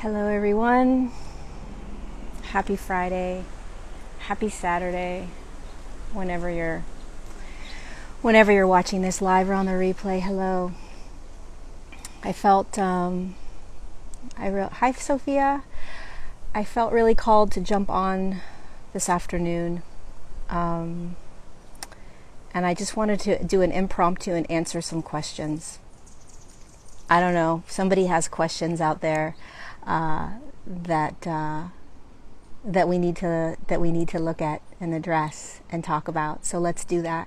Hello everyone. Happy Friday. Happy Saturday. Whenever you're watching this live or on the replay, hello. I felt hi Sophia. I felt really called to jump on this afternoon. And I just wanted to do an impromptu and answer some questions. I don't know. Somebody has questions out there that we need to look at and address and talk about. So let's do that.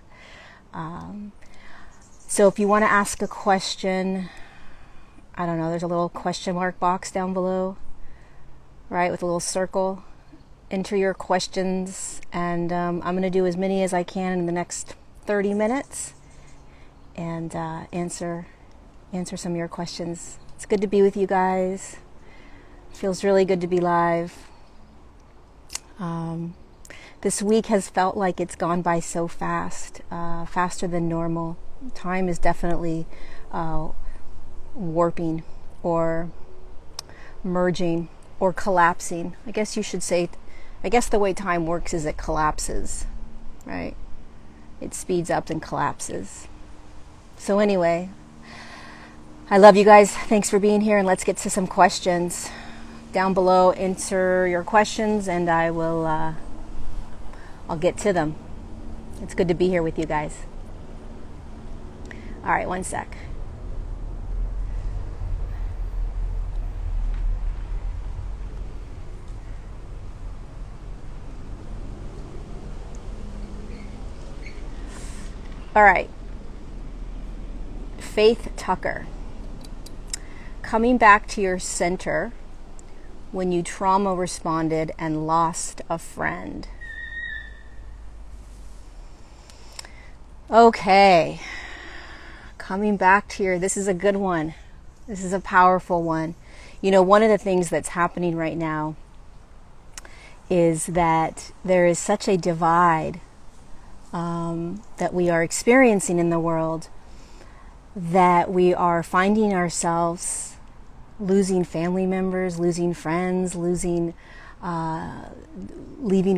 So if you want to ask a question, I don't know. There's a little question mark box down below, right, with a little circle. Enter your questions, and I'm going to do as many as I can in the next 30 minutes, and answer some of your questions. It's good to be with you guys. Feels really good to be live. This week has felt like it's gone by so fast, faster than normal. Time is definitely warping or merging or collapsing. I guess you should say, I guess the way time works is it collapses, right? It speeds up and collapses. So anyway, I love you guys. Thanks for being here, and let's get to some questions. Down below, enter your questions, and I will I'll get to them. It's good to be here with you guys. All right, one sec. All right. Faith Tucker. Coming back to your center when you trauma responded and lost a friend. Okay. Coming back to your, this is a good one. This is a powerful one. You know, one of the things that's happening right now is that there is such a divide that we are experiencing in the world, that we are finding ourselves losing family members, losing friends, leaving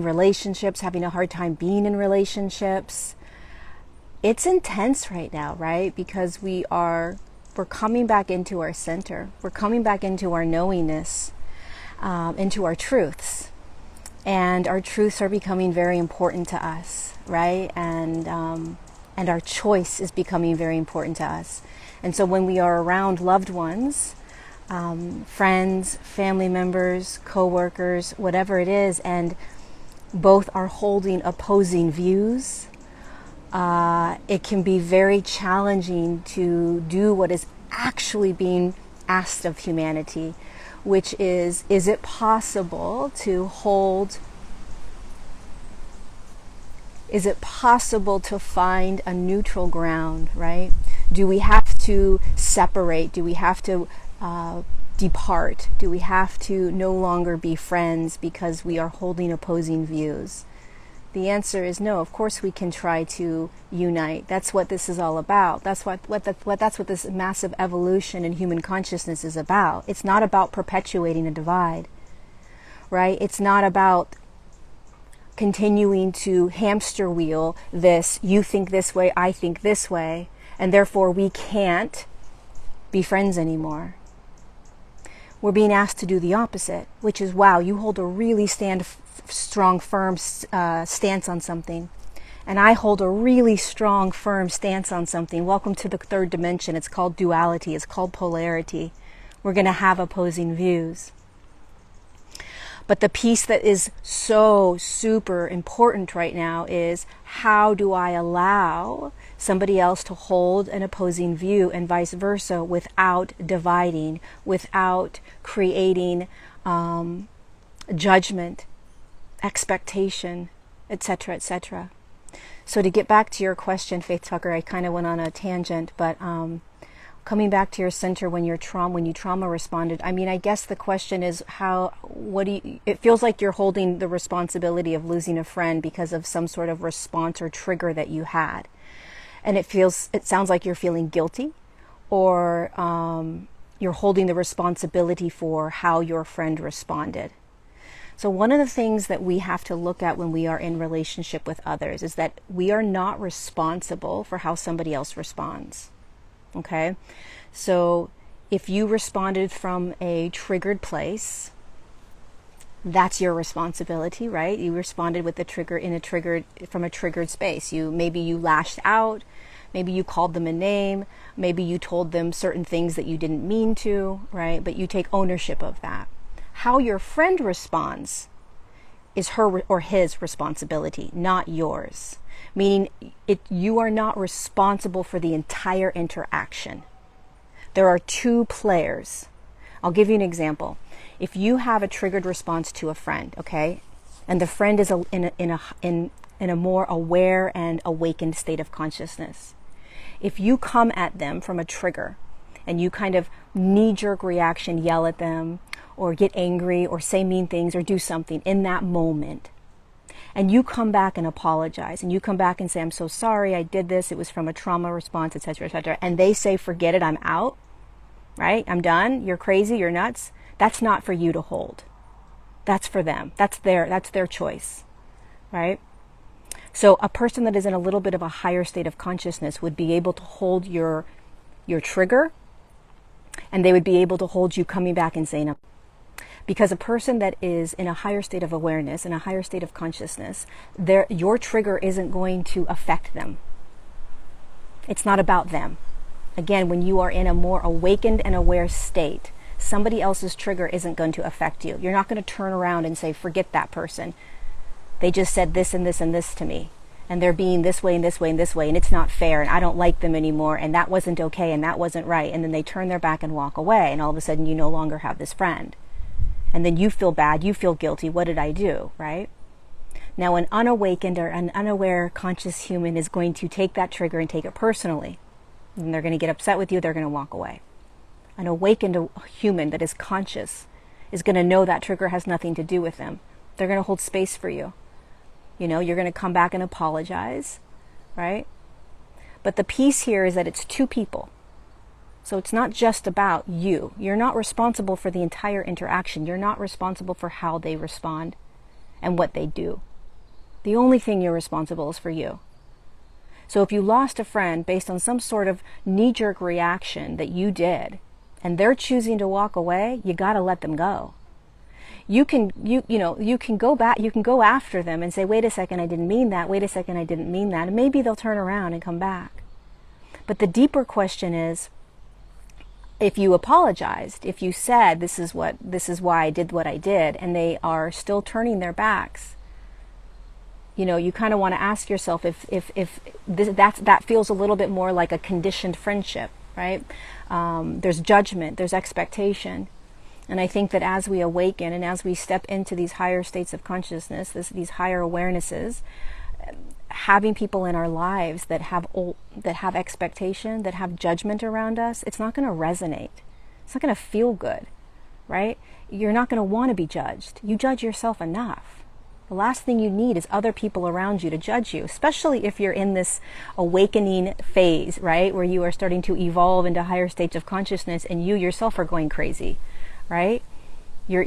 relationships, having a hard time being in relationships. It's intense right now, right? Because we're coming back into our center. We're coming back into our knowingness, into our truths. And our truths are becoming very important to us, right? And our choice is becoming very important to us. And so when we are around loved ones, friends, family members, co-workers, whatever it is, and both are holding opposing views, it can be very challenging to do what is actually being asked of humanity, which is it possible to find a neutral ground, right? Do we have to separate? Do we have to depart? Do we have to no longer be friends because we are holding opposing views? The answer is no. Of course we can try to unite. That's what this is all about. That's what this massive evolution in human consciousness is about. It's not about perpetuating a divide, right? It's not about continuing to hamster wheel this, you think this way, I think this way, and therefore we can't be friends anymore. We're being asked to do the opposite, which is, wow, you hold a really strong, firm stance on something, and I hold a really strong, firm stance on something. Welcome to the third dimension. It's called duality. It's called polarity. We're going to have opposing views. But the piece that is so super important right now is, how do I allow somebody else to hold an opposing view and vice versa without dividing, without creating judgment, expectation, etc., etc. So to get back to your question, Faith Tucker, I kind of went on a tangent, but coming back to your center when you trauma responded. I mean, I guess the question is it feels like you're holding the responsibility of losing a friend because of some sort of response or trigger that you had. And it sounds like you're feeling guilty, or you're holding the responsibility for how your friend responded. So one of the things that we have to look at when we are in relationship with others is that we are not responsible for how somebody else responds. Okay? So if you responded from a triggered place, that's your responsibility, right? You responded with from a triggered space. Maybe you lashed out, maybe you called them a name, maybe you told them certain things that you didn't mean to, right? But you take ownership of that. How your friend responds is her or his responsibility, not yours. Meaning you are not responsible for the entire interaction. There are two players. I'll give you an example. If you have a triggered response to a friend, okay, and the friend is in a more aware and awakened state of consciousness, if you come at them from a trigger and you kind of knee-jerk reaction, yell at them or get angry or say mean things or do something in that moment, and you come back and apologize and you come back and say, I'm so sorry, I did this, it was from a trauma response, etc., and they say, forget it, I'm out, right? I'm done. You're crazy. You're nuts. That's not for you to hold. That's for them. That's their choice, right? So a person that is in a little bit of a higher state of consciousness would be able to hold your trigger, and they would be able to hold you coming back and saying, because a person that is in a higher state of awareness, in a higher state of consciousness, your trigger isn't going to affect them. It's not about them. Again, when you are in a more awakened and aware state, somebody else's trigger isn't going to affect you. You're not going to turn around and say, forget that person. They just said this and this and this to me, and they're being this way and this way and this way, and it's not fair, and I don't like them anymore, and that wasn't okay, and that wasn't right. And then they turn their back and walk away, and all of a sudden you no longer have this friend. And then you feel bad, you feel guilty. What did I do, right? Now, an unawakened or an unaware conscious human is going to take that trigger and take it personally. And they're going to get upset with you, they're going to walk away. An awakened human that is conscious is going to know that trigger has nothing to do with them. They're going to hold space for you. You know, you're going to come back and apologize, right? But the piece here is that it's two people. So it's not just about you. You're not responsible for the entire interaction. You're not responsible for how they respond and what they do. The only thing you're responsible is for you. So if you lost a friend based on some sort of knee-jerk reaction that you did, and they're choosing to walk away, you got to let them go. You can go back, you can go after them and say, wait a second, I didn't mean that. Wait a second, I didn't mean that. And maybe they'll turn around and come back. But the deeper question is, if you apologized, if you said, this is why I did what I did, and they are still turning their backs, you kind of want to ask yourself if that feels a little bit more like a conditioned friendship, right? There's judgment, there's expectation. And I think that as we awaken and as we step into these higher states of consciousness, these higher awarenesses, having people in our lives that have expectation, that have judgment around us, it's not going to resonate. It's not going to feel good, right? You're not going to want to be judged. You judge yourself enough. The last thing you need is other people around you to judge you, especially if you're in this awakening phase, right? Where you are starting to evolve into higher states of consciousness and you yourself are going crazy, right? You're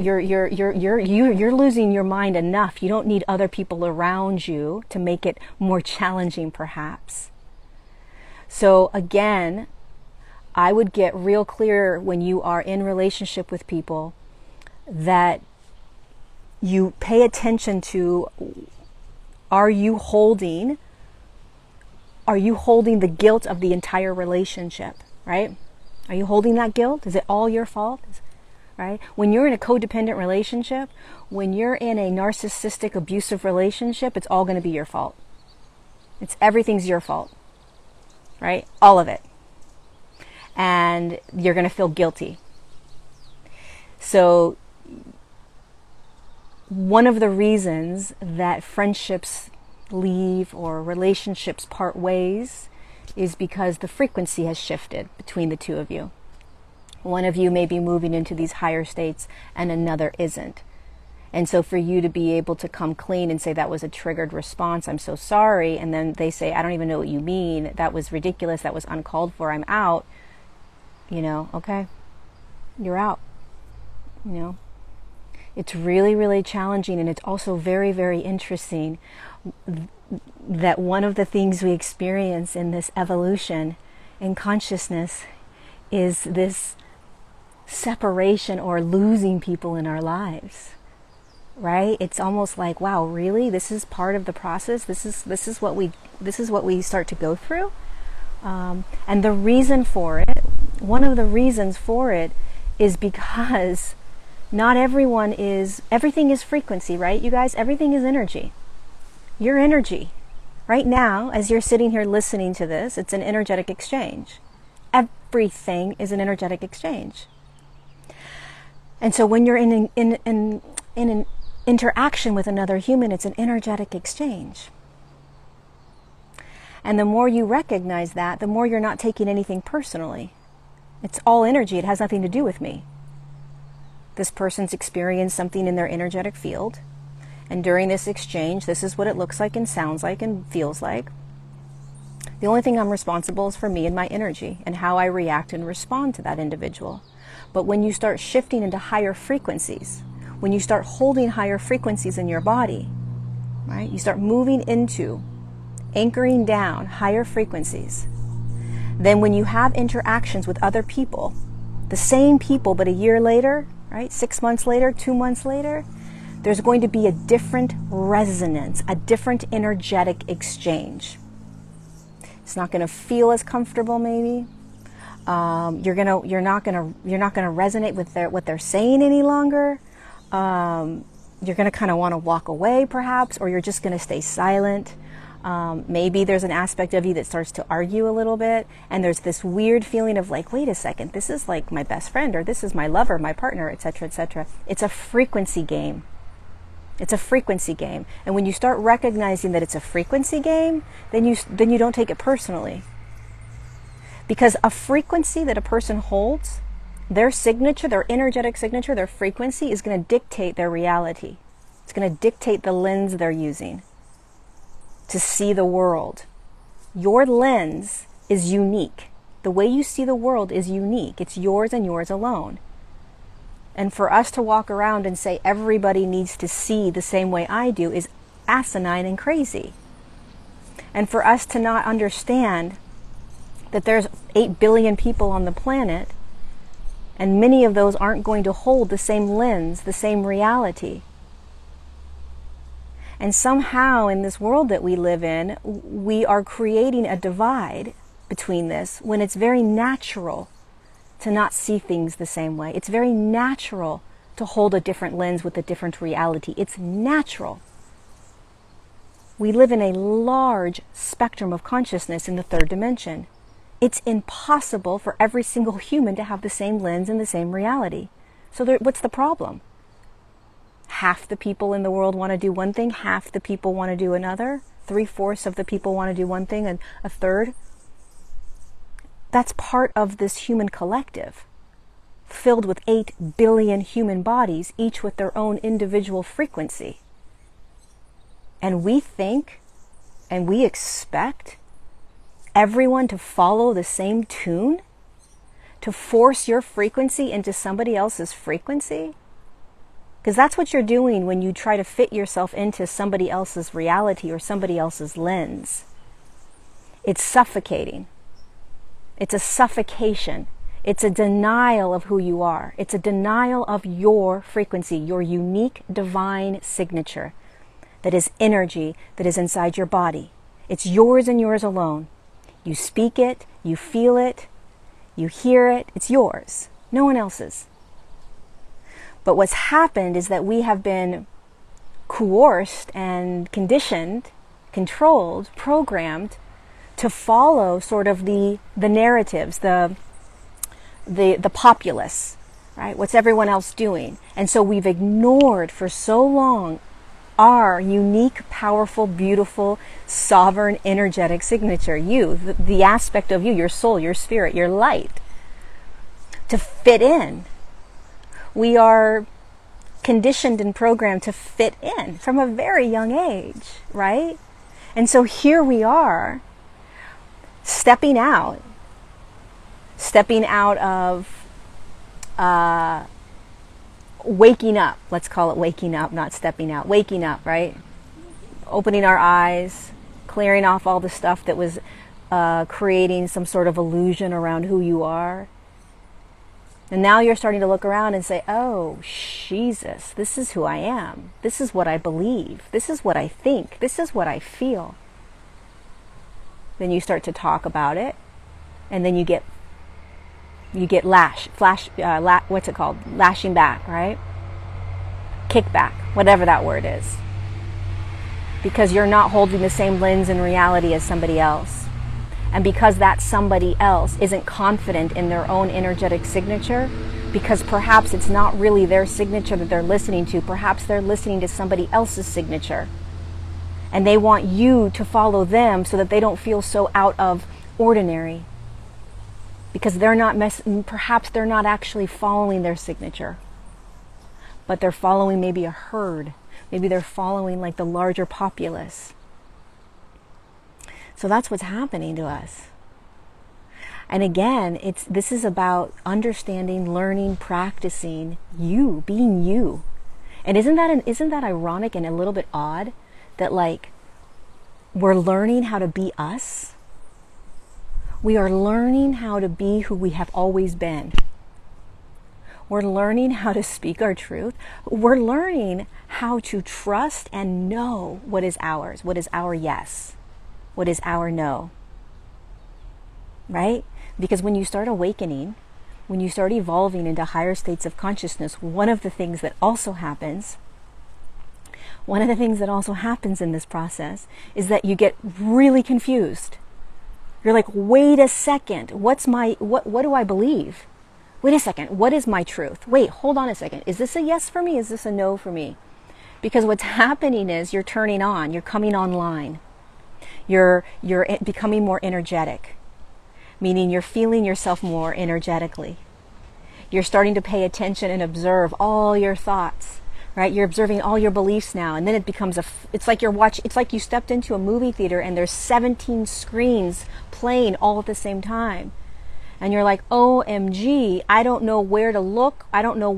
losing your mind enough. You don't need other people around you to make it more challenging, perhaps. So again, I would get real clear when you are in relationship with people that you pay attention to, are you holding the guilt of the entire relationship, right? Are you holding that guilt? Is it all your fault? Right? When you're in a codependent relationship, when you're in a narcissistic, abusive relationship, it's all going to be your fault. Everything's your fault, right? All of it. And you're going to feel guilty. So one of the reasons that friendships leave or relationships part ways is because the frequency has shifted between the two of you. One of you may be moving into these higher states and another isn't. And so for you to be able to come clean and say that was a triggered response, I'm so sorry, and then they say, I don't even know what you mean, that was ridiculous, that was uncalled for, I'm out, okay? You're out. You know, it's really, really challenging, and it's also very, very interesting that one of the things we experience in this evolution in consciousness is this separation or losing people in our lives, right? It's almost like, wow, really? This is part of the process. This is what we start to go through. And the reason for it, one of the reasons for it, is because not everyone is. Everything is frequency, right? You guys, everything is energy. Your energy, right now, as you're sitting here listening to this, it's an energetic exchange. Everything is an energetic exchange. And so when you're in an interaction with another human, it's an energetic exchange. And the more you recognize that, the more you're not taking anything personally. It's all energy. It has nothing to do with me. This person's experienced something in their energetic field. And during this exchange, this is what it looks like and sounds like and feels like. The only thing I'm responsible is for me and my energy and how I react and respond to that individual. But when you start shifting into higher frequencies, when you start holding higher frequencies in your body, right? You start moving into, anchoring down higher frequencies. Then when you have interactions with other people, the same people, but a year later, right? 6 months later, 2 months later, there's going to be a different resonance, a different energetic exchange. It's not going to feel as comfortable, maybe. You're not gonna resonate with what they're saying any longer. You're gonna kind of want to walk away, perhaps, or you're just gonna stay silent. Maybe there's an aspect of you that starts to argue a little bit, and there's this weird feeling of like, wait a second, this is like my best friend, or this is my lover, my partner, etc., etc. It's a frequency game. It's a frequency game. And when you start recognizing that it's a frequency game, then you don't take it personally. Because a frequency that a person holds, their signature, their energetic signature, their frequency is going to dictate their reality. It's going to dictate the lens they're using to see the world. Your lens is unique. The way you see the world is unique. It's yours and yours alone. And for us to walk around and say everybody needs to see the same way I do is asinine and crazy. And for us to not understand that there's 8 billion people on the planet, and many of those aren't going to hold the same lens, the same reality. And somehow in this world that we live in, we are creating a divide between this when it's very natural to not see things the same way. It's very natural to hold a different lens with a different reality. It's natural. We live in a large spectrum of consciousness in the third dimension. It's impossible for every single human to have the same lens and the same reality. So what's the problem? Half the people in the world want to do one thing, half the people want to do another, 3/4 of the people want to do one thing, and a third. That's part of this human collective, filled with 8 billion human bodies, each with their own individual frequency. And we think, and we expect everyone to follow the same tune, to force your frequency into somebody else's frequency. Because that's what you're doing when you try to fit yourself into somebody else's reality or somebody else's lens. It's suffocating. It's a suffocation. It's a denial of who you are. It's a denial of your frequency, your unique divine signature that is energy that is inside your body. It's yours and yours alone. You speak it, you feel it, you hear it, it's yours, no one else's. But what's happened is that we have been coerced and conditioned, controlled, programmed to follow sort of the narratives, the populace, right? What's everyone else doing? And so we've ignored for so long our unique, powerful, beautiful, sovereign, energetic signature. You, the aspect of you, your soul, your spirit, your light, to fit in. We are conditioned and programmed to fit in from a very young age, right? And so here we are, stepping out of waking up. Let's call it waking up, not stepping out. Waking up, right? Opening our eyes, clearing off all the stuff that was creating some sort of illusion around who you are. And now you're starting to look around and say, oh, Jesus, this is who I am. This is what I believe. This is what I think. This is what I feel. Then you start to talk about it, and then you get what's it called? Lashing back, right? Kickback, whatever that word is. Because you're not holding the same lens in reality as somebody else. And because that somebody else isn't confident in their own energetic signature, because perhaps it's not really their signature that they're listening to, perhaps they're listening to somebody else's signature. And they want you to follow them so that they don't feel so out of ordinary. Because perhaps they're not actually following their signature. But they're following maybe a herd. Maybe they're following like the larger populace. So that's what's happening to us. And again, this is about understanding, learning, practicing you, being you. And isn't that ironic and a little bit odd that like we're learning how to be us? We are learning how to be who we have always been. We're learning how to speak our truth. We're learning how to trust and know what is ours, what is our yes, what is our no. Right? Because when you start awakening, when you start evolving into higher states of consciousness, one of the things that also happens in this process is that you get really confused. You're like, wait a second, what do I believe? Wait a second, what is my truth? Wait, hold on a second. Is this a yes for me? Is this a no for me? Because what's happening is you're turning on, you're coming online. You're becoming more energetic, meaning you're feeling yourself more energetically. You're starting to pay attention and observe all your thoughts, right? You're observing all your beliefs now, and then it becomes it's like you stepped into a movie theater and there's 17 screens playing all at the same time. And you're like, OMG, I don't know where to look. I don't know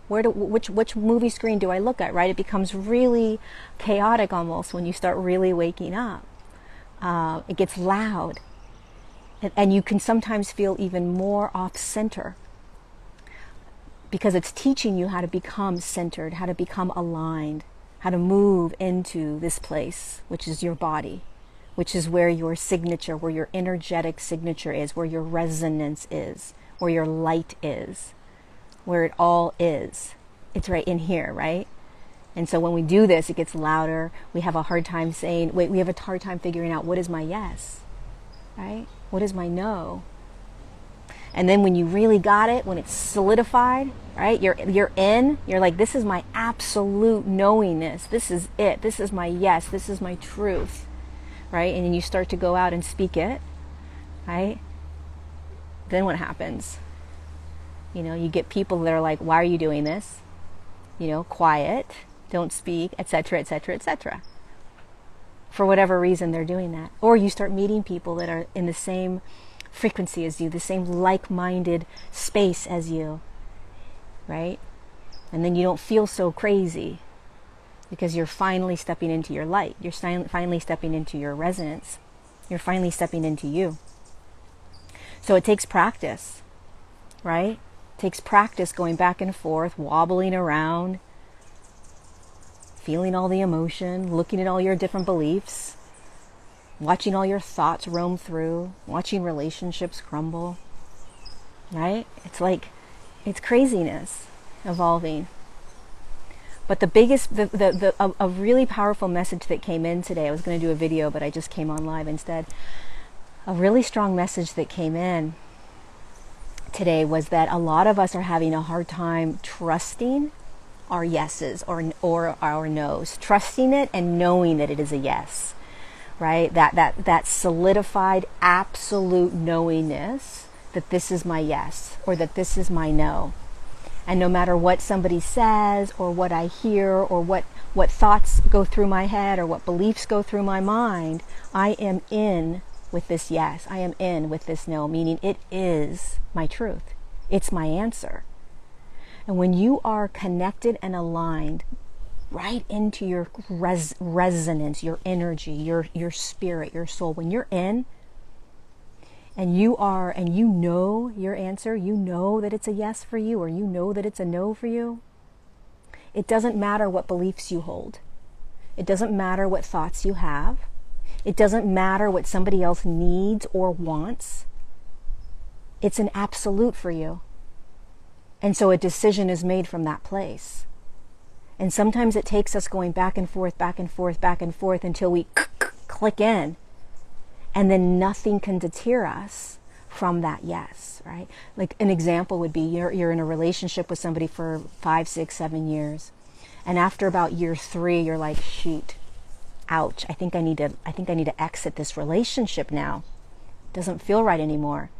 which movie screen do I look at, right? It becomes really chaotic almost when you start really waking up. It gets loud. And you can sometimes feel even more off center because it's teaching you how to become centered, how to become aligned, how to move into this place, which is your body, which is where your signature, where your energetic signature is, where your resonance is, where your light is, where it all is. It's right in here, right? And so when we do this, it gets louder. We have a hard time we have a hard time figuring out what is my yes, right? What is my no? And then when you really got it, when it's solidified, right? You're in, you're like, this is my absolute knowingness. This is it. This is my yes. This is my truth. Right? And then you start to go out and speak it, right? Then what happens? You get people that are like, why are you doing this? Quiet, don't speak, etc., etc., etc. For whatever reason they're doing that. Or you start meeting people that are in the same frequency as you, the same like-minded space as you, right? And then you don't feel so crazy. Because you're finally stepping into your light. You're finally stepping into your resonance. You're finally stepping into you. So it takes practice, right? It takes practice going back and forth, wobbling around, feeling all the emotion, looking at all your different beliefs, watching all your thoughts roam through, watching relationships crumble, right? It's craziness evolving. But the biggest, a really powerful message that came in today, I was going to do a video, but I just came on live instead. A really strong message that came in today was that a lot of us are having a hard time trusting our yeses or our nos, trusting it and knowing that it is a yes, right? That solidified absolute knowingness that this is my yes or that this is my no. And no matter what somebody says or what I hear or what thoughts go through my head or what beliefs go through my mind, I am in with this yes. I am in with this no, meaning it is my truth. It's my answer. And when you are connected and aligned right into your resonance, your energy, your spirit, your soul, when you're in and you know your answer, you know that it's a yes for you, or you know that it's a no for you, it doesn't matter what beliefs you hold. It doesn't matter what thoughts you have. It doesn't matter what somebody else needs or wants. It's an absolute for you. And so a decision is made from that place. And sometimes it takes us going back and forth, back and forth, back and forth until we click in. And then nothing can deter us from that yes, right? Like an example would be you're in a relationship with somebody for 5, 6, 7 years. And after about year 3, you're like, shoot, ouch, I think I need to exit this relationship now. It doesn't feel right anymore.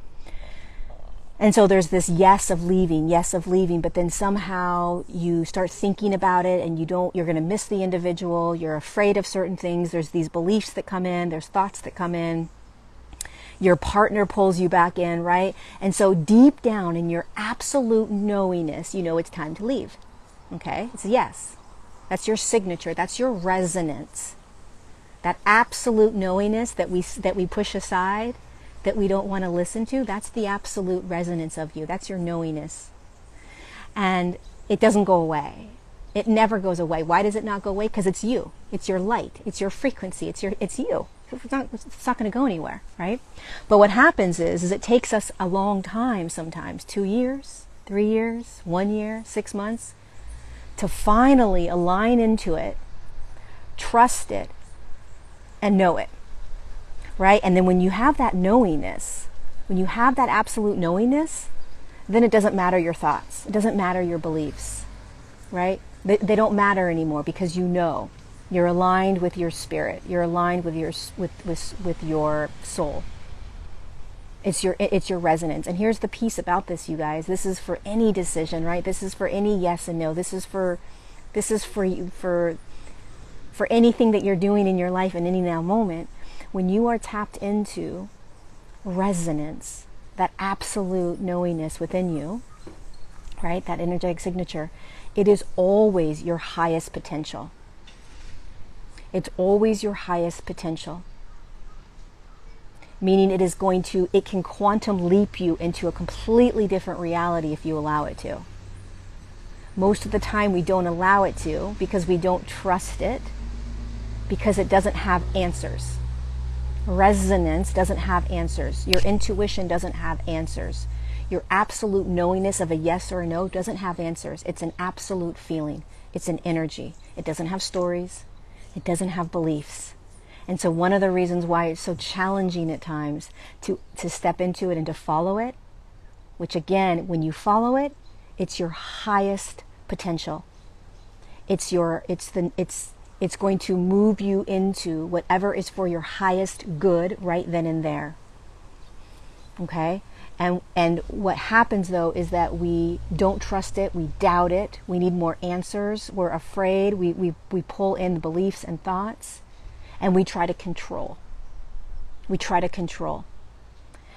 And so there's this yes of leaving, but then somehow you start thinking about it and you're going to miss the individual, you're afraid of certain things, there's these beliefs that come in, there's thoughts that come in, your partner pulls you back in, right? And so deep down in your absolute knowingness, you know it's time to leave, okay? It's a yes. That's your signature, that's your resonance. That absolute knowingness that we push aside, that we don't want to listen to, that's the absolute resonance of you. That's your knowingness. And it doesn't go away. It never goes away. Why does it not go away? Because it's you. It's your light. It's your frequency. It's you. It's not going to go anywhere, right? But what happens is it takes us a long time sometimes, 2 years, 3 years, 1 year, 6 months, to finally align into it, trust it, and know it. Right? And then when you have that knowingness, when you have that absolute knowingness, then it doesn't matter your thoughts. It doesn't matter your beliefs, right? They don't matter anymore because you know. You're aligned with your spirit. You're aligned with your soul. It's your resonance. And here's the piece about this, you guys. This is for any decision, right? This is for any yes and no. This is for you, for anything that you're doing in your life in any now moment. When you are tapped into resonance, that absolute knowingness within you, right, that energetic signature, it is always your highest potential. It's always your highest potential. Meaning it can quantum leap you into a completely different reality if you allow it to. Most of the time we don't allow it to because we don't trust it, because it doesn't have answers. Resonance doesn't have answers. Your intuition doesn't have answers. Your absolute knowingness of a yes or a no doesn't have answers. It's an absolute feeling. It's an energy. It doesn't have stories. It doesn't have beliefs. And so one of the reasons why it's so challenging at times to step into it and to follow it, which again, when you follow it, it's your highest potential. It's going to move you into whatever is for your highest good right then and there. Okay? And what happens though is that we don't trust it, we doubt it, we need more answers, we're afraid, we pull in the beliefs and thoughts, and we try to control. We try to control.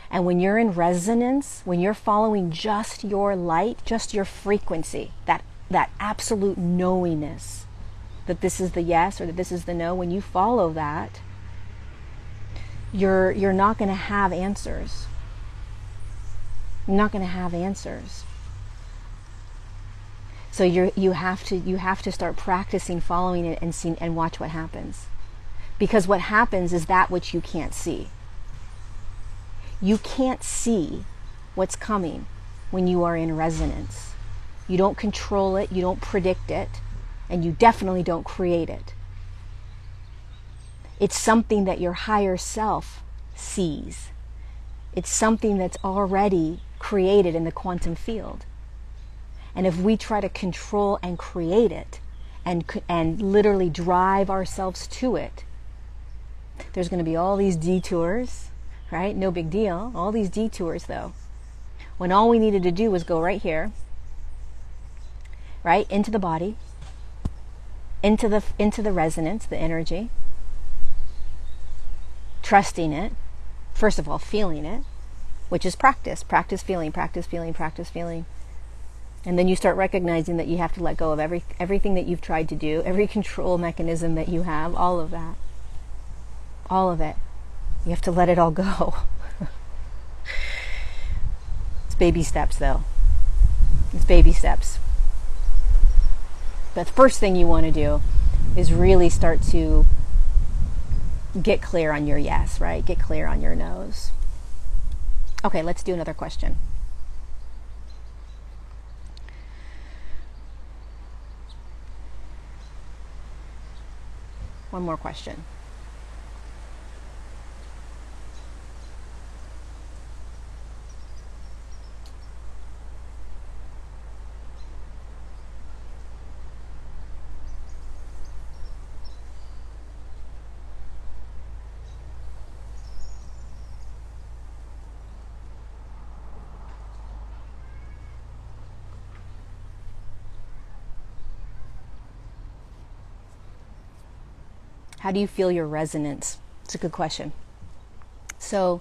And when you're in resonance, when you're following just your light, just your frequency, that absolute knowingness, that this is the yes or that this is the no, when you follow that, you're not going to have answers. You're not going to have answers. So you have to start practicing following it and watch what happens. Because what happens is that which you can't see. You can't see what's coming when you are in resonance. You don't control it, you don't predict it, and you definitely don't create it. It's something that your higher self sees. It's something that's already created in the quantum field. And if we try to control and create it and literally drive ourselves to it, there's going to be all these detours, right? No big deal. All these detours though. When all we needed to do was go right here, right? Into the body, into the resonance, the energy, trusting it, first of all, feeling it, which is practice. Practice feeling, practice feeling, practice feeling. And then you start recognizing that you have to let go of everything that you've tried to do, every control mechanism that you have, all of that. All of it. You have to let it all go. It's baby steps, though. It's baby steps. But the first thing you want to do is really start to get clear on your yes, right? Get clear on your no's. Okay, let's do another question. One more question. How do you feel your resonance? It's a good question. So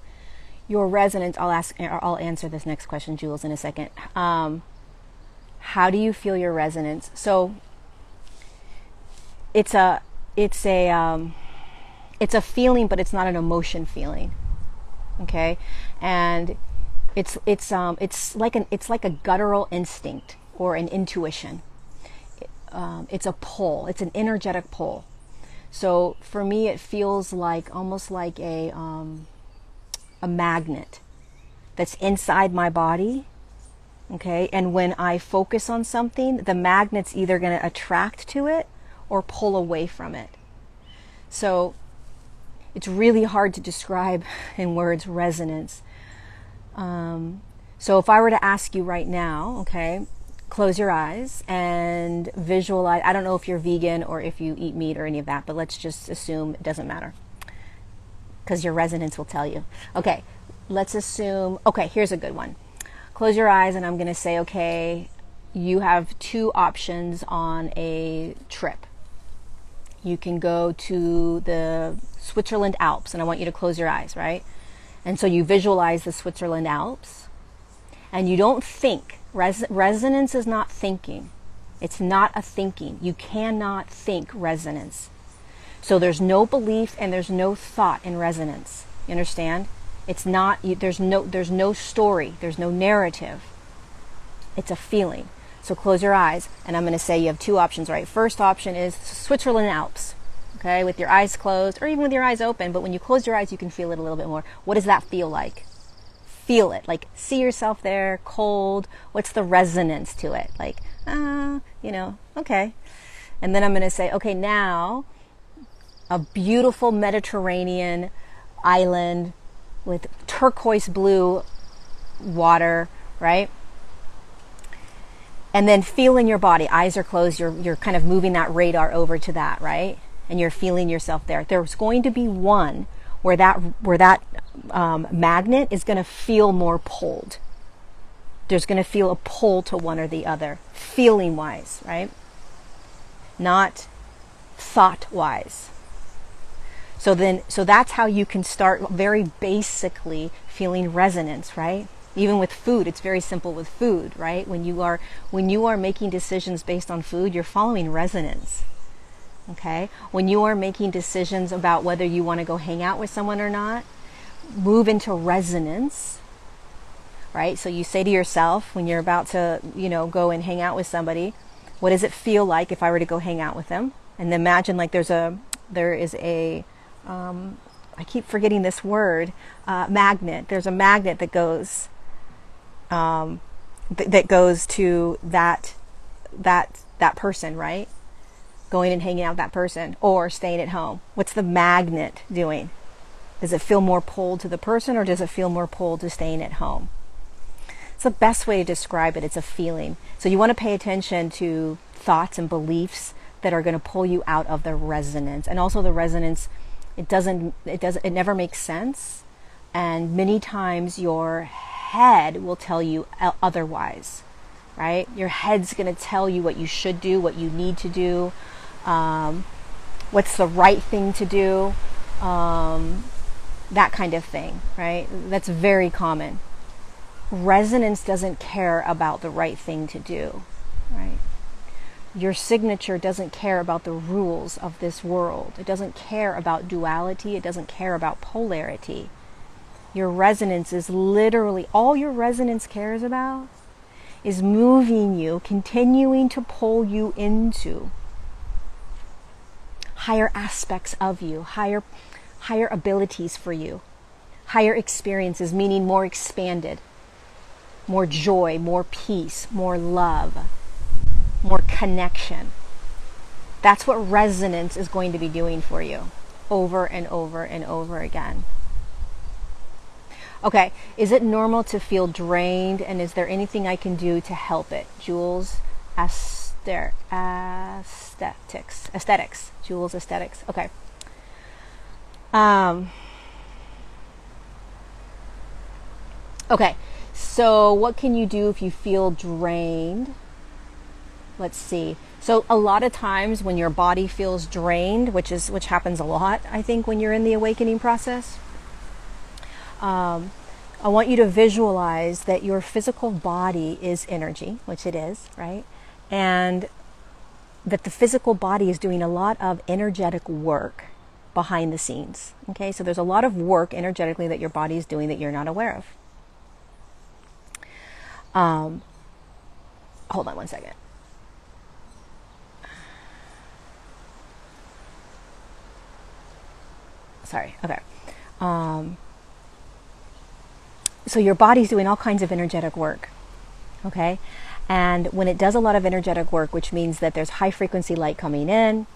your resonance, I'll answer this next question, Jules, in a second. How do you feel your resonance? So it's a feeling, but it's not an emotion feeling. Okay? And it's like a guttural instinct or an intuition. It's a pull. It's an energetic pull. So for me, it feels like almost like a magnet that's inside my body. Okay, and when I focus on something, the magnet's either going to attract to it or pull away from it. So it's really hard to describe in words resonance. So if I were to ask you right now, okay, close your eyes and visualize. I don't know if you're vegan or if you eat meat or any of that, but let's just assume it doesn't matter because your resonance will tell you. Okay, let's assume, okay, here's a good one. Close your eyes and I'm going to say, okay, you have two options on a trip. You can go to the Switzerland Alps, and I want you to close your eyes, right? And so you visualize the Switzerland Alps and you don't think. Resonance is not thinking. It's not a thinking. You cannot think resonance. So there's no belief and there's no thought in resonance. You understand? It's not, there's no story. There's no narrative. It's a feeling. So close your eyes and I'm going to say you have two options, right? First option is Switzerland Alps. Okay, with your eyes closed or even with your eyes open, but when you close your eyes, you can feel it a little bit more. What does that feel like? Feel it, like see yourself there, cold. What's the resonance to it? Like, okay. And then I'm going to say, okay, now a beautiful Mediterranean island with turquoise blue water, right? And then feel in your body, eyes are closed, you're kind of moving that radar over to that, right? And you're feeling yourself there. There's going to be one where that magnet is going to feel more pulled. There's going to feel a pull to one or the other, feeling wise, right? Not thought wise. So that's how you can start very basically feeling resonance, right? Even with food, it's very simple with food, right? When you are making decisions based on food, you're following resonance. Okay? When you are making decisions about whether you want to go hang out with someone or not, move into resonance, right? So you say to yourself when you're about to, go and hang out with somebody, what does it feel like if I were to go hang out with them? And imagine like there is a I keep forgetting this word, magnet. There's a magnet that goes to that person, right? Going and hanging out with that person or staying at home. What's the magnet doing? Does it feel more pulled to the person or does it feel more pulled to staying at home? It's the best way to describe it. It's a feeling. So you want to pay attention to thoughts and beliefs that are going to pull you out of the resonance. And also the resonance, it never makes sense. And many times your head will tell you otherwise, right? Your head's going to tell you what you should do, what you need to do, what's the right thing to do, that kind of thing, right? That's very common. Resonance doesn't care about the right thing to do, right? Your signature doesn't care about the rules of this world. It doesn't care about duality. It doesn't care about polarity. Your resonance is literally, all your resonance cares about is moving you, continuing to pull you into higher aspects of you, higher abilities for you, higher experiences, meaning more expanded, more joy, more peace, more love, more connection. That's what resonance is going to be doing for you over and over and over again. Okay, is it normal to feel drained, and is there anything I can do to help it? Jules Aesthetics. Jules Aesthetics. Okay. Okay, so what can you do if you feel drained? Let's see. So a lot of times when your body feels drained, which happens a lot, I think, when you're in the awakening process, I want you to visualize that your physical body is energy, which it is, right? And that the physical body is doing a lot of energetic work behind the scenes. Okay, so there's a lot of work energetically that your body is doing that you're not aware of. Hold on one second. Sorry. Okay. So your body's doing all kinds of energetic work. Okay. And when it does a lot of energetic work, which means that there's high frequency light coming in,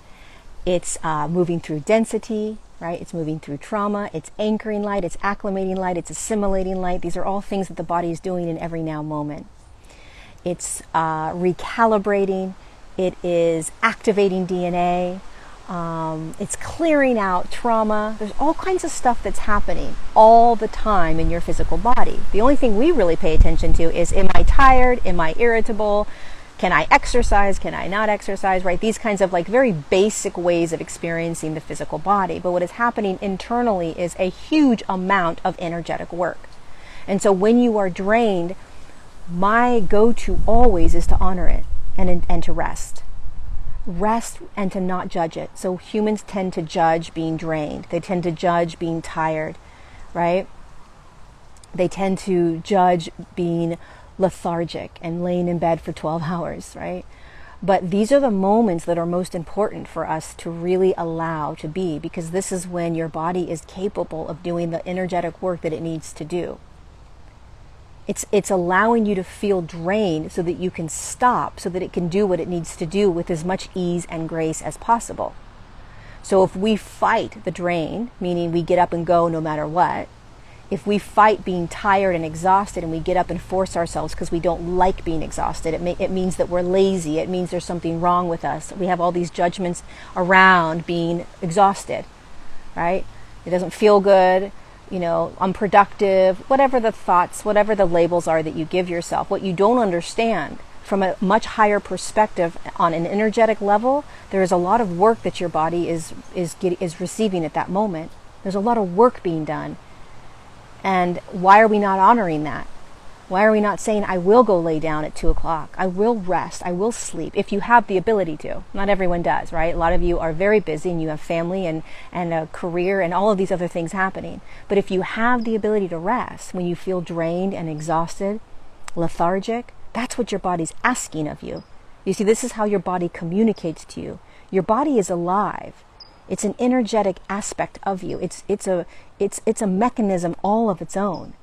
it's moving through density, right? It's moving through trauma. It's anchoring light. It's acclimating light. It's assimilating light. These are all things that the body is doing in every now moment. It's recalibrating. It is activating DNA. It's clearing out trauma. There's all kinds of stuff that's happening all the time in your physical body. The only thing we really pay attention to is, am I tired? Am I irritable? Can I exercise? Can I not exercise? Right? These kinds of like very basic ways of experiencing the physical body. But what is happening internally is a huge amount of energetic work. And so when you are drained, my go-to always is to honor it and to rest. Rest and to not judge it. So humans tend to judge being drained. They tend to judge being tired, right? They tend to judge being lethargic and laying in bed for 12 hours, right? But these are the moments that are most important for us to really allow to be, because this is when your body is capable of doing the energetic work that it needs to do. It's allowing you to feel drained so that you can stop, so that it can do what it needs to do with as much ease and grace as possible. So if we fight the drain, meaning we get up and go no matter what, if we fight being tired and exhausted and we get up and force ourselves because we don't like being exhausted, it means that we're lazy. It means there's something wrong with us. We have all these judgments around being exhausted, right? It doesn't feel good. Unproductive, whatever the thoughts, whatever the labels are that you give yourself. What you don't understand from a much higher perspective on an energetic level, there is a lot of work that your body is receiving at that moment. There's a lot of work being done. And why are we not honoring that? Why are we not saying, I will go lay down at 2:00. I will rest. I will sleep, if you have the ability to. Not everyone does, right? A lot of you are very busy and you have family and a career and all of these other things happening. But if you have the ability to rest when you feel drained and exhausted, lethargic, that's what your body's asking of you. You see, this is how your body communicates to you. Your body is alive. It's an energetic aspect of you. It's a mechanism all of its own.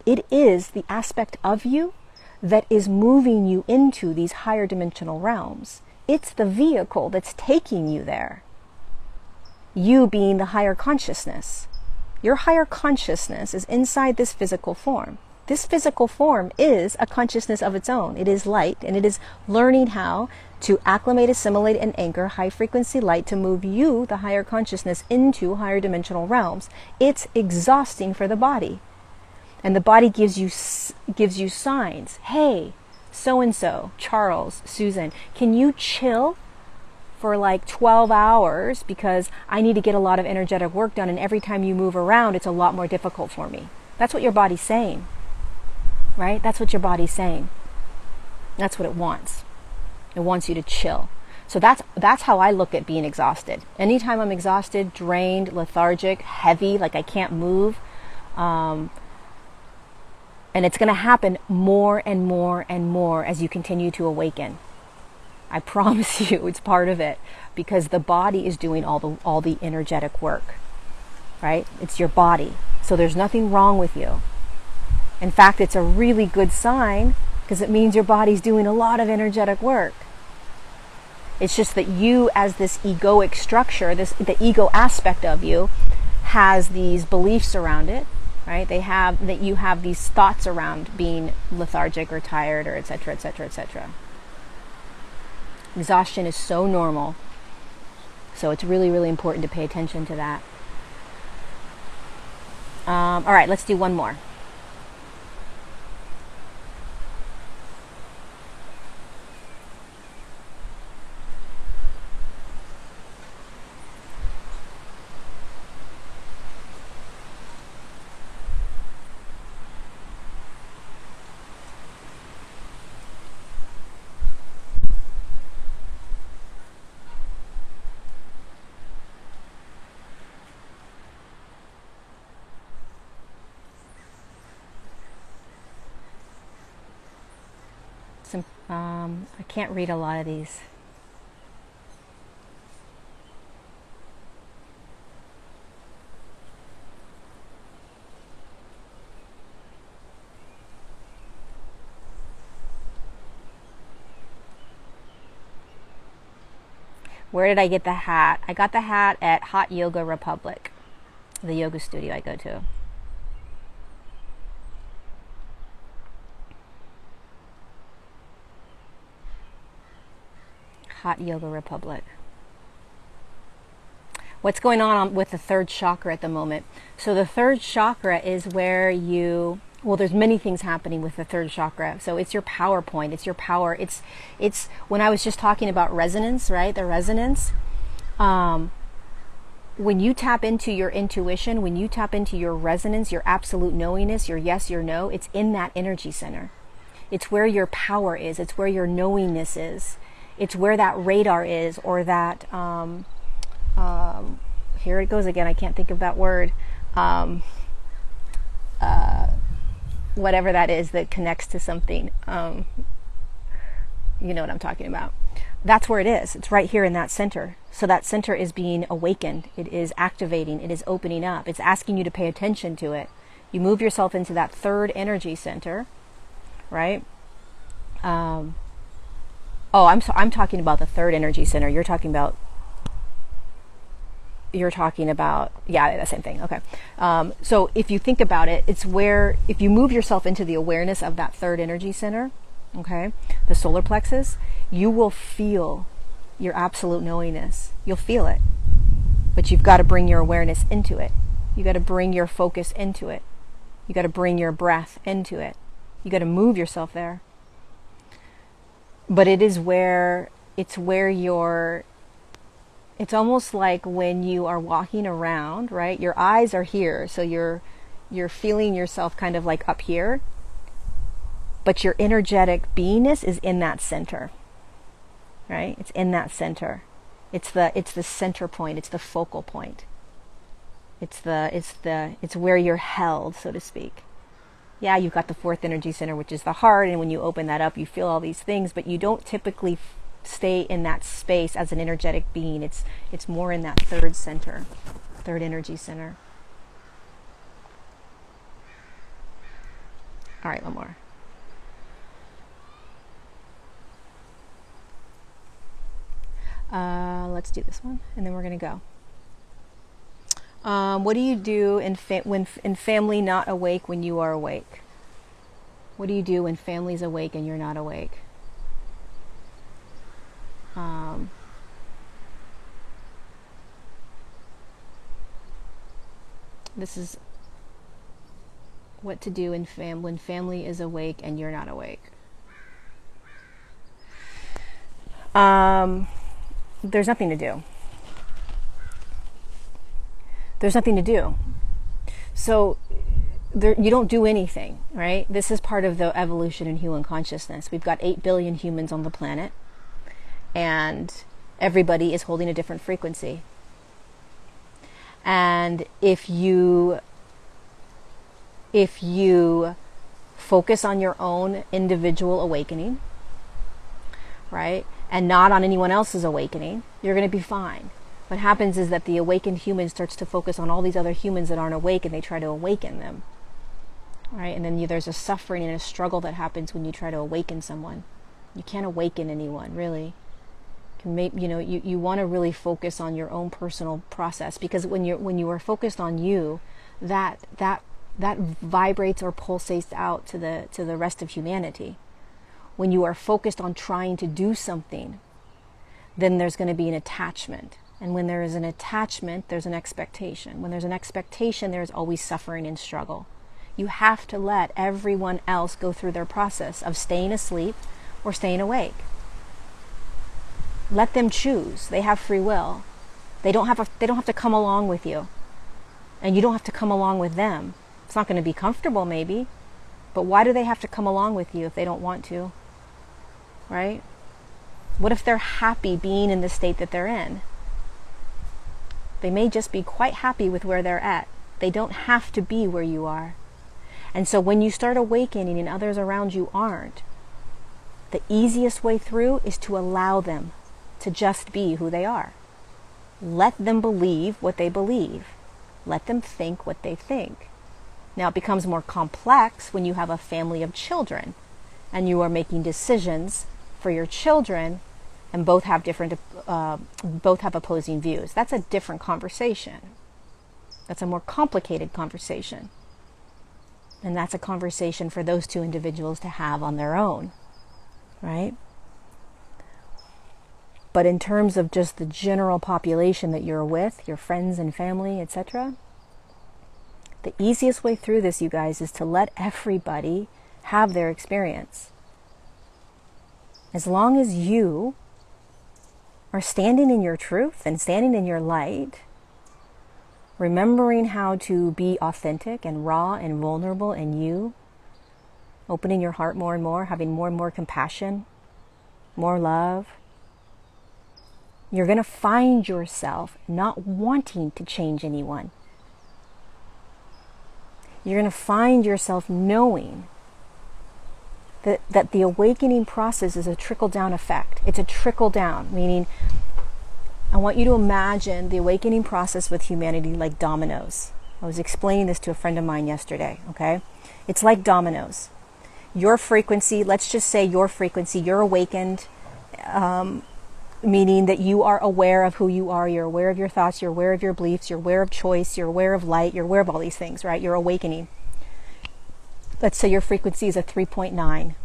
It is the aspect of you that is moving you into these higher dimensional realms. It's the vehicle that's taking you there. You being the higher consciousness. Your higher consciousness is inside this physical form. This physical form is a consciousness of its own. It is light, and it is learning how to acclimate, assimilate, and anchor high frequency light to move you, the higher consciousness, into higher dimensional realms. It's exhausting for the body. And the body gives you signs. Hey, so-and-so, Charles, Susan, can you chill for like 12 hours because I need to get a lot of energetic work done, and every time you move around, it's a lot more difficult for me. That's what your body's saying. right? That's what your body's saying. That's what it wants. It wants you to chill. So that's how I look at being exhausted. Anytime I'm exhausted, drained, lethargic, heavy, like I can't move, and it's going to happen more and more and more as you continue to awaken. I promise you, it's part of it, because the body is doing all the energetic work, right? It's your body. So there's nothing wrong with you. In fact, it's a really good sign, because it means your body's doing a lot of energetic work. It's just that you, as this egoic structure, the ego aspect of you, has these beliefs around it, right? You have these thoughts around being lethargic or tired or et cetera, et cetera, et cetera. Exhaustion is so normal. So it's really, really important to pay attention to that. All right, let's do one more. I can't read a lot of these. Where did I get the hat? I got the hat at Hot Yoga Republic, the yoga studio I go to. Hot Yoga Republic. What's going on with the third chakra at the moment? So the third chakra is where there's many things happening with the third chakra. So it's your power point. It's your power. It's when I was just talking about resonance, right? The resonance. When you tap into your intuition, when you tap into your resonance, your absolute knowingness, your yes, your no, it's in that energy center. It's where your power is. It's where your knowingness is. It's where that radar is, or that, here it goes again, I can't think of that word, whatever that is that connects to something, you know what I'm talking about. That's where it is. It's right here in that center. So that center is being awakened. It is activating. It is opening up. It's asking you to pay attention to it. You move yourself into that third energy center, right? I'm talking about the third energy center. You're talking about, yeah, the same thing. Okay. So if you think about it, it's where, if you move yourself into the awareness of that third energy center, okay, the solar plexus, you will feel your absolute knowingness. You'll feel it. But you've got to bring your awareness into it. You got to bring your focus into it. You got to bring your breath into it. You got to move yourself there. But it's almost like when you are walking around, right? Your eyes are here, so you're feeling yourself kind of like up here, but your energetic beingness is in that center, right? It's in that center. It's the center point. It's the focal point. It's where you're held, so to speak. Yeah, you've got the fourth energy center, which is the heart, and when you open that up, you feel all these things, but you don't typically stay in that space as an energetic being. It's more in that third center, third energy center. All right, one more. Let's do this one, and then we're going to go. What do you do in family not awake when you are awake? What do you do when family's awake and you're not awake? This is what to do when family is awake and you're not awake. There's nothing to do. There's nothing to do. So you don't do anything, right? This is part of the evolution in human consciousness. We've got 8 billion humans on the planet, and everybody is holding a different frequency. And if you focus on your own individual awakening, right, and not on anyone else's awakening, you're going to be fine. What happens is that the awakened human starts to focus on all these other humans that aren't awake, and they try to awaken them, right? And then there's a suffering and a struggle that happens when you try to awaken someone. You can't awaken anyone, really. You want to really focus on your own personal process, because when you are focused on you, that vibrates or pulsates out to the rest of humanity. When you are focused on trying to do something, then there's going to be an attachment. And when there is an attachment, there's an expectation. When there's an expectation, there's always suffering and struggle. You have to let everyone else go through their process of staying asleep or staying awake. Let them choose. They have free will. They don't have to come along with you. And you don't have to come along with them. It's not going to be comfortable, maybe. But why do they have to come along with you if they don't want to? Right? What if they're happy being in the state that they're in? They may just be quite happy with where they're at. They don't have to be where you are. And so when you start awakening and others around you aren't, the easiest way through is to allow them to just be who they are. Let them believe what they believe. Let them think what they think. Now, it becomes more complex when you have a family of children and you are making decisions for your children, and both have opposing views. That's a different conversation. That's a more complicated conversation. And that's a conversation for those two individuals to have on their own, right? But in terms of just the general population that you're with, your friends and family, etc., the easiest way through this, you guys, is to let everybody have their experience. As long as you are standing in your truth and standing in your light, remembering how to be authentic and raw and vulnerable in you, opening your heart more and more, having more and more compassion, more love, you're going to find yourself not wanting to change anyone. You're going to find yourself knowing that the awakening process is a trickle-down effect. It's a trickle-down, meaning I want you to imagine the awakening process with humanity like dominoes. I was explaining this to a friend of mine yesterday, okay? It's like dominoes. Your frequency, let's just say your frequency, you're awakened, meaning that you are aware of who you are, you're aware of your thoughts, you're aware of your beliefs, you're aware of choice, you're aware of light, you're aware of all these things, right? You're awakening. Let's say your frequency is a 3.9,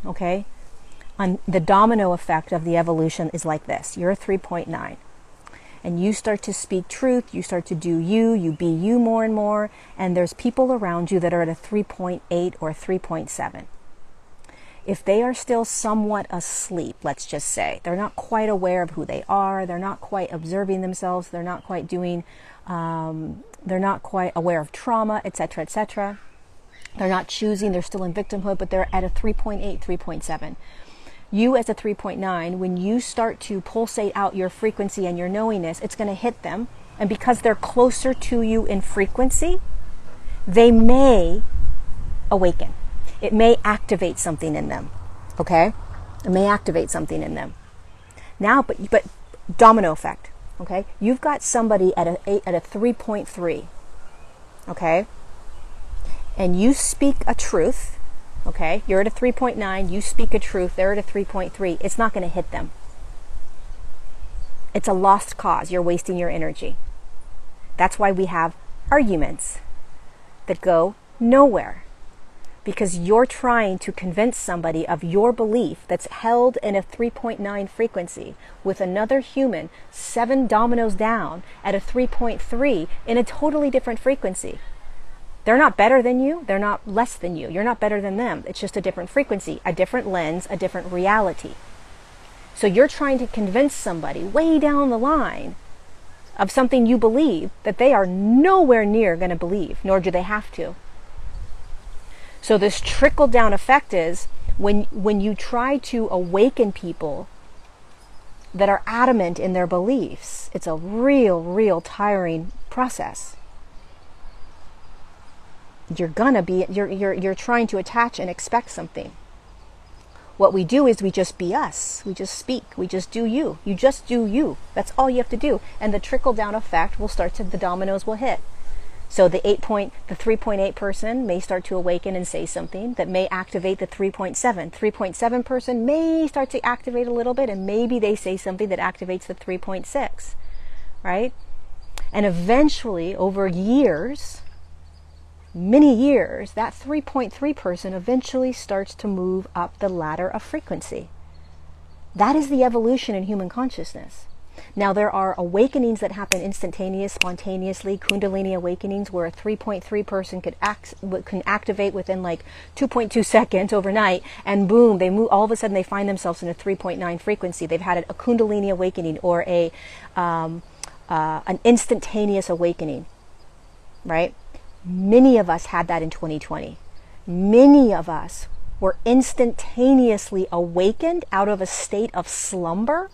okay? The domino effect of the evolution is like this. You're a 3.9. And you start to speak truth, you start to do you, you be you more and more, and there's people around you that are at a 3.8 or 3.7. If they are still somewhat asleep, let's just say, they're not quite aware of who they are, they're not quite observing themselves, they're not quite doing, they're not quite aware of trauma, etc., etc. They're not choosing, they're still in victimhood, but they're at a 3.8, 3.7. You as a 3.9, when you start to pulsate out your frequency and your knowingness, it's going to hit them. And because they're closer to you in frequency, they may awaken. It may activate something in them. Okay? It may activate something in them. Now, but domino effect. Okay? You've got somebody at a 3.3. Okay? And you speak a truth. Okay, you're at a 3.9, you speak a truth, they're at a 3.3, it's not going to hit them. It's a lost cause, you're wasting your energy. That's why we have arguments that go nowhere. Because you're trying to convince somebody of your belief that's held in a 3.9 frequency with another human 7 dominoes down at a 3.3 in a totally different frequency. They're not better than you. They're not less than you. You're not better than them. It's just a different frequency, a different lens, a different reality. So you're trying to convince somebody way down the line of something you believe that they are nowhere near going to believe, nor do they have to. So this trickle down effect is when you try to awaken people that are adamant in their beliefs, it's a real tiring process. You're trying to attach and expect something. What we do is we just be us. We just speak. We just do you. You just do you. That's all you have to do. And the trickle down effect will start to, the dominoes will hit. So the 3.8 person may start to awaken and say something that may activate the 3.7. 3.7 person may start to activate a little bit, and maybe they say something that activates the 3.6, right? And eventually, over years, many years, that 3.3 person eventually starts to move up the ladder of frequency. That is the evolution in human consciousness. Now, there are awakenings that happen spontaneously, Kundalini awakenings, where a 3.3 person can activate within like 2.2 seconds overnight, and boom, they move. All of a sudden, they find themselves in a 3.9 frequency. They've had a Kundalini awakening or an instantaneous awakening, right? Many of us had that in 2020. Many of us were instantaneously awakened out of a state of slumber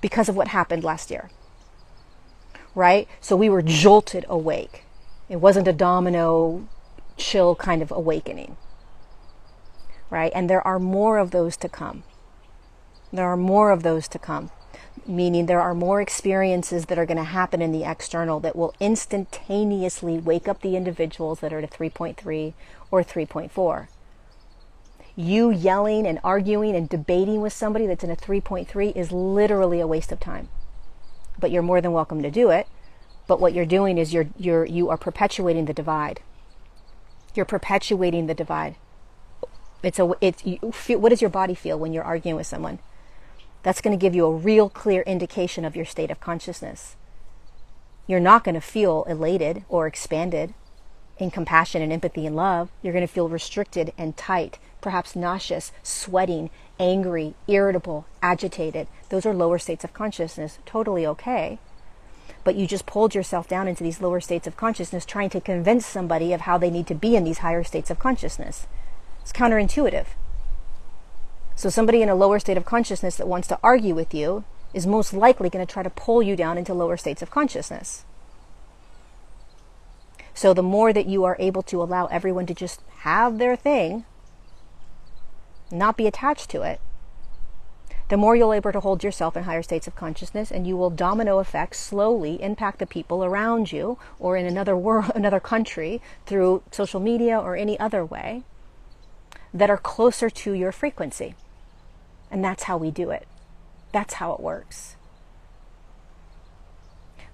because of what happened last year, right? So we were jolted awake. It wasn't a domino, chill kind of awakening, right? And there are more of those to come. There are more of those to come, meaning there are more experiences that are going to happen in the external that will instantaneously wake up the individuals that are at a 3.3 or 3.4. You yelling and arguing and debating with somebody that's in a 3.3 is literally a waste of time. But you're more than welcome to do it. But what you're doing is you are perpetuating the divide. You're perpetuating the divide. What does your body feel when you're arguing with someone? That's going to give you a real clear indication of your state of consciousness. You're not going to feel elated or expanded in compassion and empathy and love. You're going to feel restricted and tight, perhaps nauseous, sweating, angry, irritable, agitated. Those are lower states of consciousness. Totally okay. But you just pulled yourself down into these lower states of consciousness trying to convince somebody of how they need to be in these higher states of consciousness. It's counterintuitive. So somebody in a lower state of consciousness that wants to argue with you is most likely going to try to pull you down into lower states of consciousness. So the more that you are able to allow everyone to just have their thing, not be attached to it, the more you'll be able to hold yourself in higher states of consciousness, and you will domino effect slowly impact the people around you or in another world, another country, through social media or any other way that are closer to your frequency. And that's how we do it. That's how it works.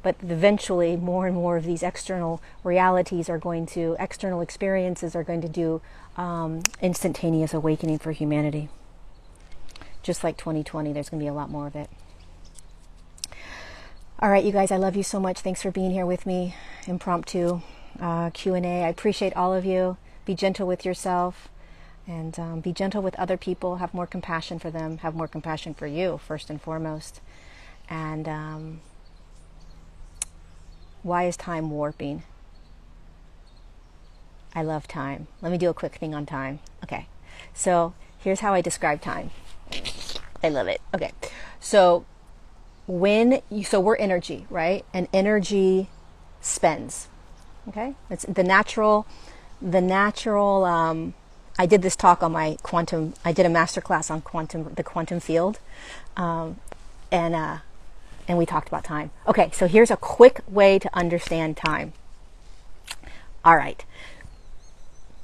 But eventually, more and more of these external realities external experiences are going to do instantaneous awakening for humanity. Just like 2020, there's going to be a lot more of it. All right, you guys, I love you so much. Thanks for being here with me. Impromptu Q&A. I appreciate all of you. Be gentle with yourself. And be gentle with other people. Have more compassion for them. Have more compassion for you, first and foremost. And why is time warping? I love time. Let me do a quick thing on time. Okay. So here's how I describe time. I love it. Okay. So we're energy, right? And energy spends. Okay. It's the natural, I did this talk on I did a masterclass on the quantum field. And we talked about time. Okay, so here's a quick way to understand time. All right.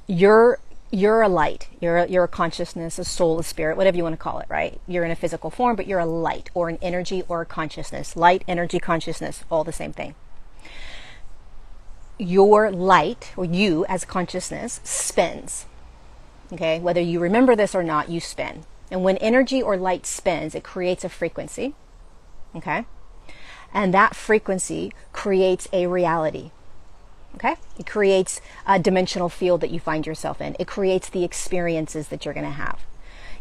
You're a light. You're a consciousness, a soul, a spirit, whatever you want to call it, right? You're in a physical form, but you're a light or an energy or a consciousness. Light, energy, consciousness, all the same thing. Your light, or you as consciousness, spins. Okay, whether you remember this or not, you spin. And when energy or light spins, it creates a frequency. Okay? And that frequency creates a reality. Okay? It creates a dimensional field that you find yourself in. It creates the experiences that you're going to have.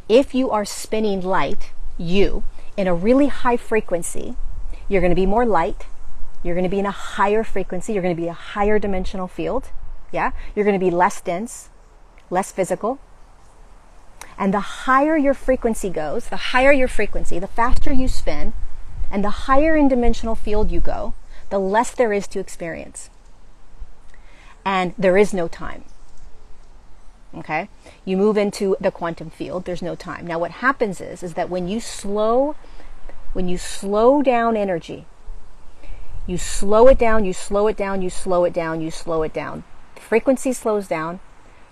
If you are spinning light, in a really high frequency, you're going to be more light. You're going to be in a higher frequency. You're going to be a higher dimensional field. Yeah? You're going to be less dense, less physical. And the higher your frequency goes, the higher your frequency, the faster you spin, and the higher in dimensional field you go, the less there is to experience. And there is no time. Okay? You move into the quantum field, there's no time. Now what happens is that when you slow down energy, you slow it down, you slow it down, you slow it down, you slow it down. The frequency slows down.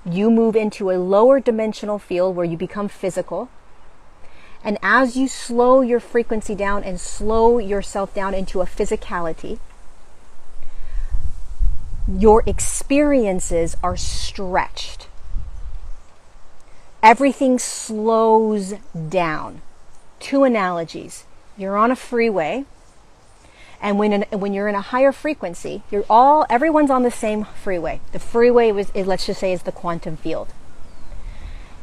You move into a lower dimensional field where you become physical. And as you slow your frequency down and slow yourself down into a physicality, your experiences are stretched. Everything slows down. Two analogies. You're on a freeway, and when you're in a higher frequency, everyone's on the same freeway. The freeway let's just say, is the quantum field.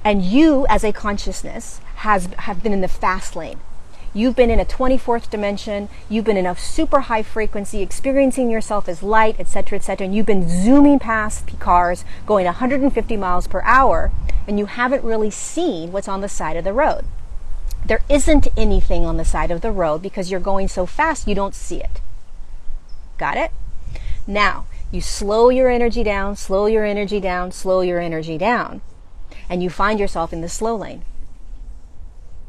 And you, as a consciousness, have been in the fast lane. You've been in a 24th dimension. You've been in a super high frequency, experiencing yourself as light, etc., etc. And you've been zooming past cars, going 150 miles per hour, and you haven't really seen what's on the side of the road. There isn't anything on the side of the road because you're going so fast you don't see it. Got it? Now, you slow your energy down, slow your energy down, slow your energy down, and you find yourself in the slow lane.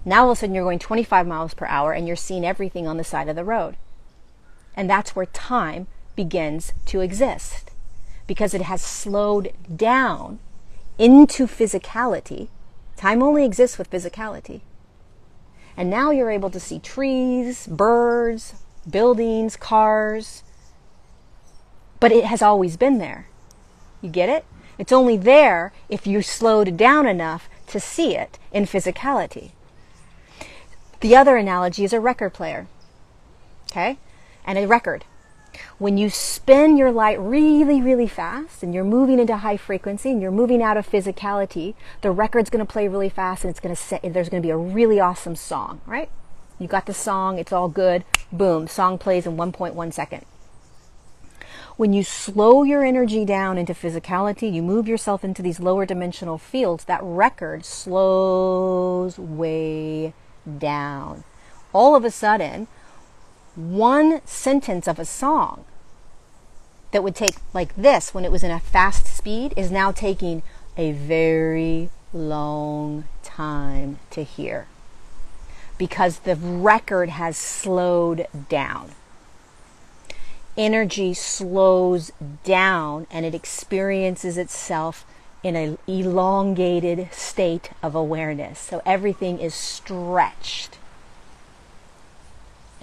Now all of a sudden you're going 25 miles per hour and you're seeing everything on the side of the road. And that's where time begins to exist, because it has slowed down into physicality. Time only exists with physicality. And now you're able to see trees, birds, buildings, cars. But it has always been there. You get it? It's only there if you slowed down enough to see it in physicality. The other analogy is a record player. Okay? And a record. When you spin your light really, really fast and you're moving into high frequency and you're moving out of physicality, the record's going to play really fast and there's going to be a really awesome song, right? You got the song, it's all good. Boom, song plays in 1.1 second. When you slow your energy down into physicality, you move yourself into these lower dimensional fields, that record slows way down. All of a sudden, one sentence of a song that would take like this when it was in a fast speed is now taking a very long time to hear, because the record has slowed down. Energy slows down and it experiences itself in an elongated state of awareness. So everything is stretched.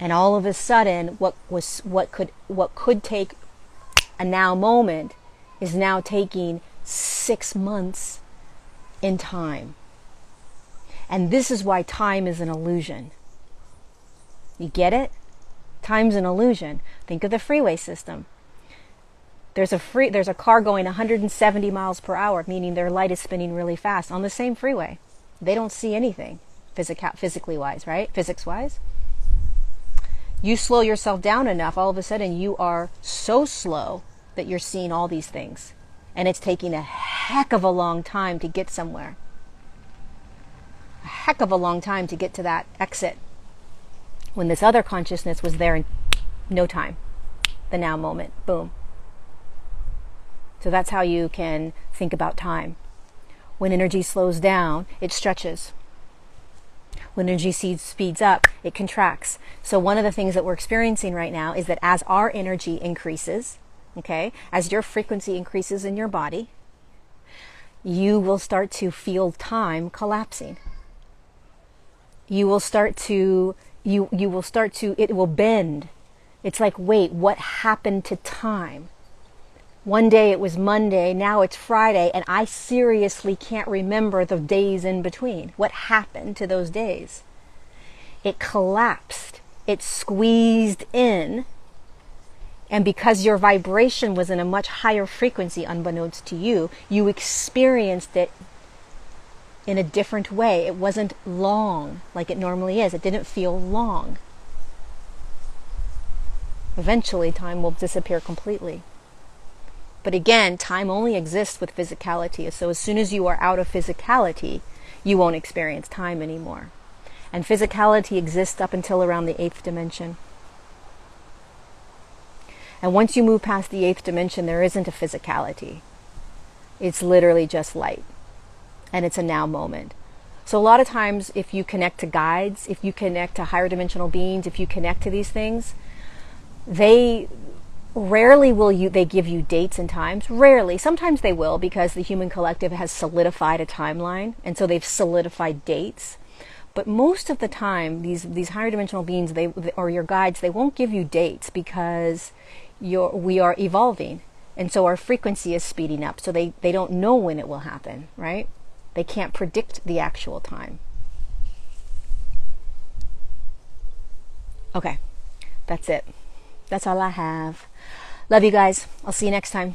And all of a sudden, what could take a now moment is now taking 6 months in time. And this is why time is an illusion. You get it? Time's an illusion. Think of the freeway system. There's a car going 170 miles per hour, meaning their light is spinning really fast on the same freeway. They don't see anything physically wise, right? Physics wise. You slow yourself down enough, all of a sudden you are so slow that you're seeing all these things. And it's taking a heck of a long time to get somewhere. A heck of a long time to get to that exit. When this other consciousness was there in no time. The now moment. Boom. So that's how you can think about time. When energy slows down, it stretches. When energy speeds up, it contracts. So one of the things that we're experiencing right now is that as our energy increases, okay, as your frequency increases in your body, you will start to feel time collapsing. It will bend. It's like, wait, what happened to time? One day it was Monday, now it's Friday, and I seriously can't remember the days in between. What happened to those days? It collapsed. It squeezed in. And because your vibration was in a much higher frequency, unbeknownst to you, you experienced it in a different way. It wasn't long like it normally is. It didn't feel long. Eventually, time will disappear completely. But again, time only exists with physicality. So as soon as you are out of physicality, you won't experience time anymore. And physicality exists up until around the 8th dimension. And once you move past the 8th dimension, there isn't a physicality. It's literally just light. And it's a now moment. So a lot of times, if you connect to guides, if you connect to higher dimensional beings, if you connect to these things, they rarely will they give you dates and times. Rarely. Sometimes they will, because the human collective has solidified a timeline, and so they've solidified dates. But most of the time, these higher dimensional beings, or your guides, they won't give you dates, because we are evolving, and so our frequency is speeding up. So they don't know when it will happen, right? They can't predict the actual time. Okay, that's it. That's all I have. Love you guys. I'll see you next time.